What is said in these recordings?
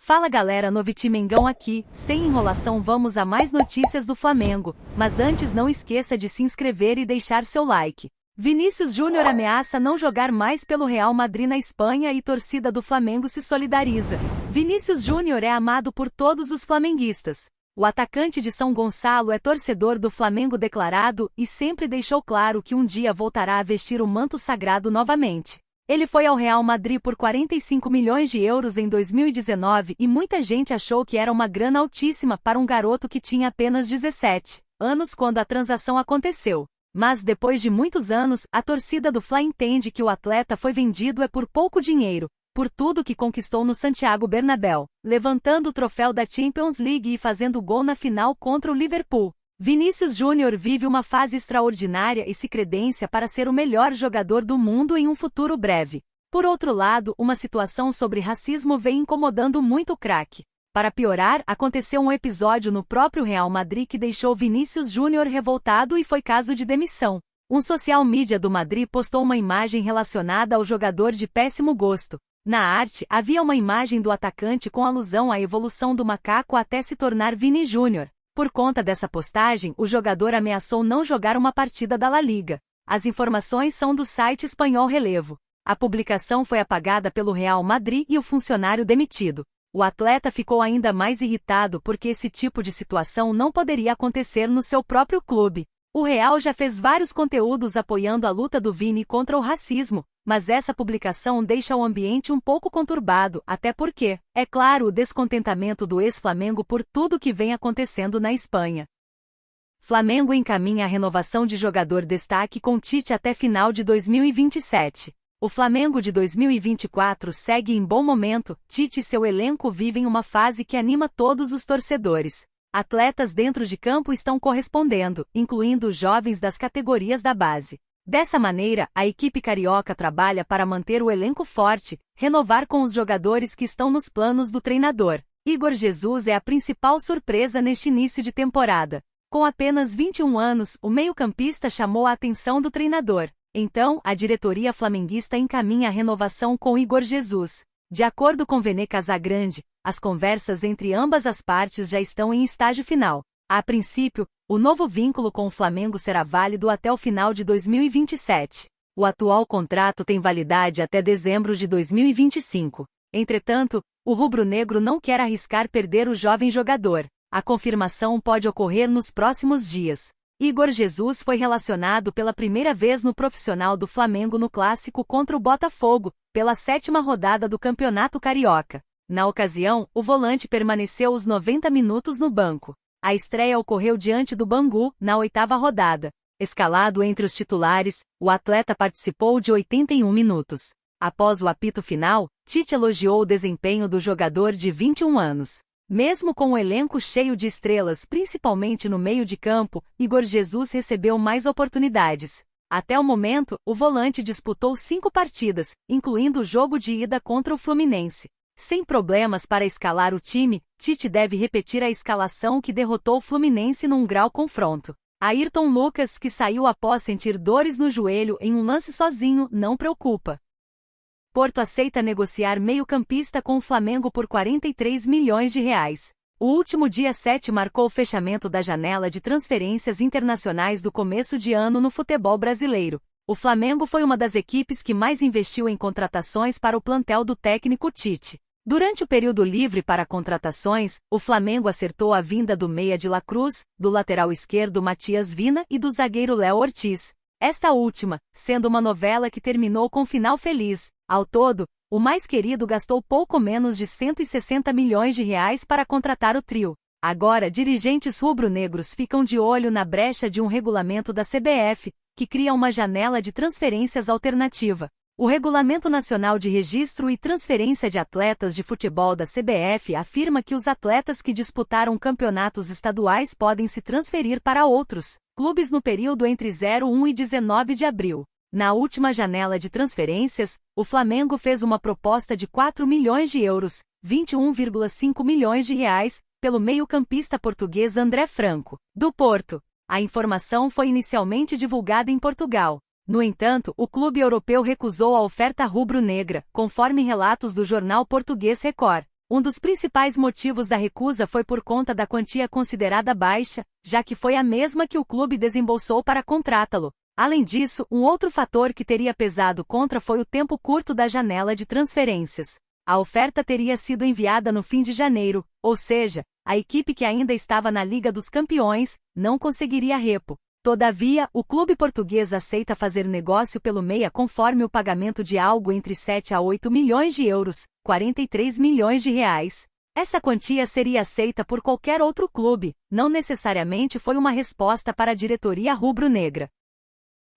Fala galera, Novitimengão aqui, sem enrolação vamos a mais notícias do Flamengo, mas antes não esqueça de se inscrever e deixar seu like. Vinícius Júnior ameaça não jogar mais pelo Real Madrid na Espanha e torcida do Flamengo se solidariza. Vinícius Júnior é amado por todos os flamenguistas. O atacante de São Gonçalo é torcedor do Flamengo declarado e sempre deixou claro que um dia voltará a vestir o manto sagrado novamente. Ele foi ao Real Madrid por 45 milhões de euros em 2019 e muita gente achou que era uma grana altíssima para um garoto que tinha apenas 17 anos quando a transação aconteceu. Mas depois de muitos anos, a torcida do Fla entende que o atleta foi vendido por pouco dinheiro, por tudo que conquistou no Santiago Bernabéu, levantando o troféu da Champions League e fazendo gol na final contra o Liverpool. Vinícius Júnior vive uma fase extraordinária e se credencia para ser o melhor jogador do mundo em um futuro breve. Por outro lado, uma situação sobre racismo vem incomodando muito o craque. Para piorar, aconteceu um episódio no próprio Real Madrid que deixou Vinícius Júnior revoltado e foi caso de demissão. Um social media do Madrid postou uma imagem relacionada ao jogador de péssimo gosto. Na arte, havia uma imagem do atacante com alusão à evolução do macaco até se tornar Vini Júnior. Por conta dessa postagem, o jogador ameaçou não jogar uma partida da La Liga. As informações são do site espanhol Relevo. A publicação foi apagada pelo Real Madrid e o funcionário demitido. O atleta ficou ainda mais irritado porque esse tipo de situação não poderia acontecer no seu próprio clube. O Real já fez vários conteúdos apoiando a luta do Vini contra o racismo, mas essa publicação deixa o ambiente um pouco conturbado, até porque, é claro, o descontentamento do ex-Flamengo por tudo que vem acontecendo na Espanha. Flamengo encaminha a renovação de jogador destaque com Tite até final de 2027. O Flamengo de 2024 segue em bom momento, Tite e seu elenco vivem uma fase que anima todos os torcedores. Atletas dentro de campo estão correspondendo, incluindo os jovens das categorias da base. Dessa maneira, a equipe carioca trabalha para manter o elenco forte, renovar com os jogadores que estão nos planos do treinador. Igor Jesus é a principal surpresa neste início de temporada. Com apenas 21 anos, o meio-campista chamou a atenção do treinador. Então, a diretoria flamenguista encaminha a renovação com Igor Jesus. De acordo com Vene Casagrande, as conversas entre ambas as partes já estão em estágio final. A princípio, o novo vínculo com o Flamengo será válido até o final de 2027. O atual contrato tem validade até dezembro de 2025. Entretanto, o rubro-negro não quer arriscar perder o jovem jogador. A confirmação pode ocorrer nos próximos dias. Igor Jesus foi relacionado pela primeira vez no profissional do Flamengo no clássico contra o Botafogo, pela 7ª rodada do Campeonato Carioca. Na ocasião, o volante permaneceu os 90 minutos no banco. A estreia ocorreu diante do Bangu, na 8ª rodada. Escalado entre os titulares, o atleta participou de 81 minutos. Após o apito final, Tite elogiou o desempenho do jogador de 21 anos. Mesmo com o elenco cheio de estrelas, principalmente no meio de campo, Igor Jesus recebeu mais oportunidades. Até o momento, o volante disputou 5 partidas, incluindo o jogo de ida contra o Fluminense. Sem problemas para escalar o time, Tite deve repetir a escalação que derrotou o Fluminense num grau confronto. Ayrton Lucas, que saiu após sentir dores no joelho em um lance sozinho, não preocupa. Porto aceita negociar meio-campista com o Flamengo por 43 milhões de reais. O último dia 7 marcou o fechamento da janela de transferências internacionais do começo de ano no futebol brasileiro. O Flamengo foi uma das equipes que mais investiu em contratações para o plantel do técnico Tite. Durante o período livre para contratações, o Flamengo acertou a vinda do meia de La Cruz, do lateral esquerdo Matias Vina e do zagueiro Léo Ortiz. Esta última, sendo uma novela que terminou com final feliz. Ao todo, o mais querido gastou pouco menos de 160 milhões de reais para contratar o trio. Agora, dirigentes rubro-negros ficam de olho na brecha de um regulamento da CBF, que cria uma janela de transferências alternativa. O Regulamento Nacional de Registro e Transferência de Atletas de Futebol da CBF afirma que os atletas que disputaram campeonatos estaduais podem se transferir para outros clubes no período entre 01 e 19 de abril. Na última janela de transferências, o Flamengo fez uma proposta de 4 milhões de euros, 21,5 milhões de reais, pelo meio-campista português André Franco, do Porto. A informação foi inicialmente divulgada em Portugal. No entanto, o clube europeu recusou a oferta rubro-negra, conforme relatos do jornal português Record. Um dos principais motivos da recusa foi por conta da quantia considerada baixa, já que foi a mesma que o clube desembolsou para contratá-lo. Além disso, um outro fator que teria pesado contra foi o tempo curto da janela de transferências. A oferta teria sido enviada no fim de janeiro, ou seja, a equipe que ainda estava na Liga dos Campeões não conseguiria repo. Todavia, o clube português aceita fazer negócio pelo meia conforme o pagamento de algo entre 7 a 8 milhões de euros, 43 milhões de reais. Essa quantia seria aceita por qualquer outro clube, não necessariamente foi uma resposta para a diretoria rubro-negra.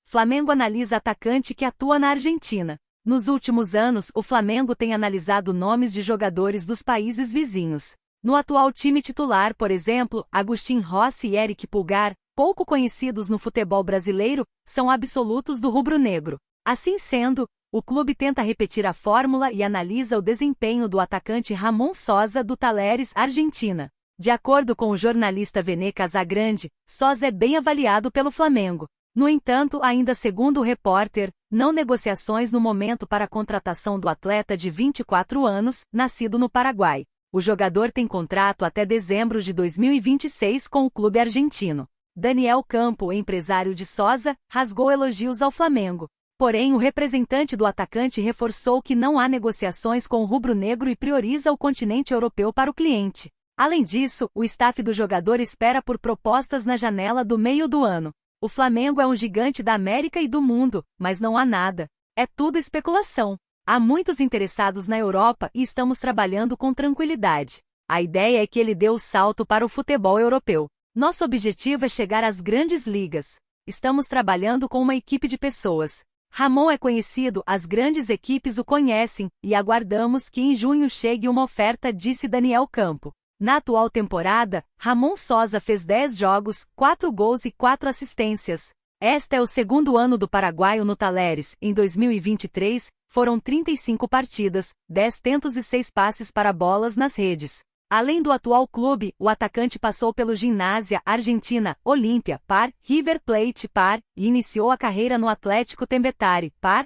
Flamengo analisa atacante que atua na Argentina. Nos últimos anos, o Flamengo tem analisado nomes de jogadores dos países vizinhos. No atual time titular, por exemplo, Agustín Rossi e Eric Pulgar, pouco conhecidos no futebol brasileiro, são absolutos do rubro-negro. Assim sendo, o clube tenta repetir a fórmula e analisa o desempenho do atacante Ramon Sosa do Talleres, Argentina. De acordo com o jornalista Vene Casagrande, Sosa é bem avaliado pelo Flamengo. No entanto, ainda segundo o repórter, não negociações no momento para a contratação do atleta de 24 anos, nascido no Paraguai. O jogador tem contrato até dezembro de 2026 com o clube argentino. Daniel Campo, empresário de Sosa, rasgou elogios ao Flamengo. Porém, o representante do atacante reforçou que não há negociações com o rubro-negro e prioriza o continente europeu para o cliente. Além disso, o staff do jogador espera por propostas na janela do meio do ano. O Flamengo é um gigante da América e do mundo, mas não há nada. É tudo especulação. Há muitos interessados na Europa e estamos trabalhando com tranquilidade. A ideia é que ele dê o salto para o futebol europeu. Nosso objetivo é chegar às grandes ligas. Estamos trabalhando com uma equipe de pessoas. Ramon é conhecido, as grandes equipes o conhecem, e aguardamos que em junho chegue uma oferta, disse Daniel Campo. Na atual temporada, Ramon Sosa fez 10 jogos, 4 gols e 4 assistências. Este é o segundo ano do paraguaio no Talleres. Em 2023, foram 35 partidas, 10 tentos e 6 passes para bolas nas redes. Além do atual clube, o atacante passou pelo Gimnasia, Argentina, Olímpia, par, River Plate, par, e iniciou a carreira no Atlético Tembetare, par.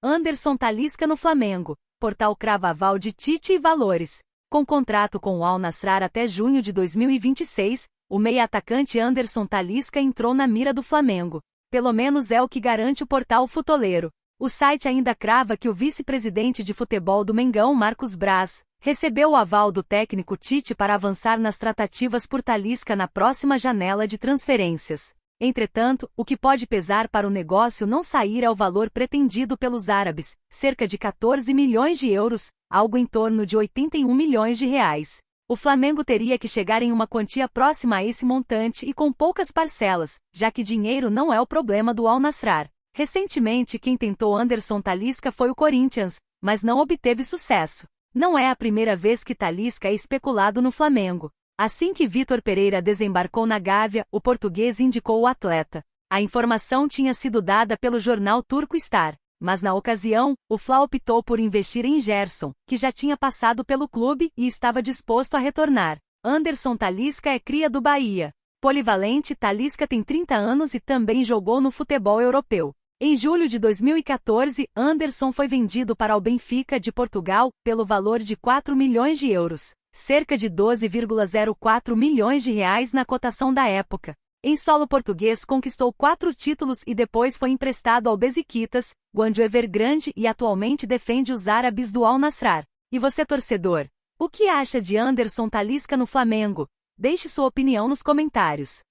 Anderson Talisca no Flamengo, portal Cravaval de Tite e Valores. Com contrato com o Al Nassr até junho de 2026, o meia-atacante Anderson Talisca entrou na mira do Flamengo. Pelo menos é o que garante o portal Futoleiro. O site ainda crava que o vice-presidente de futebol do Mengão, Marcos Braz, recebeu o aval do técnico Tite para avançar nas tratativas por Talisca na próxima janela de transferências. Entretanto, o que pode pesar para o negócio não sair é o valor pretendido pelos árabes, cerca de 14 milhões de euros, algo em torno de 81 milhões de reais. O Flamengo teria que chegar em uma quantia próxima a esse montante e com poucas parcelas, já que dinheiro não é o problema do Al Nassr. Recentemente quem tentou Anderson Talisca foi o Corinthians, mas não obteve sucesso. Não é a primeira vez que Talisca é especulado no Flamengo. Assim que Vitor Pereira desembarcou na Gávea, o português indicou o atleta. A informação tinha sido dada pelo jornal turco Star, mas na ocasião, o Fla optou por investir em Gerson, que já tinha passado pelo clube e estava disposto a retornar. Anderson Talisca é cria do Bahia. Polivalente, Talisca tem 30 anos e também jogou no futebol europeu. Em julho de 2014, Anderson foi vendido para o Benfica de Portugal, pelo valor de 4 milhões de euros. Cerca de 12,04 milhões de reais na cotação da época. Em solo português conquistou 4 títulos e depois foi emprestado ao Besiktas, Guangzhou Evergrande e atualmente defende os árabes do Al Nassr. E você, torcedor? O que acha de Anderson Talisca no Flamengo? Deixe sua opinião nos comentários.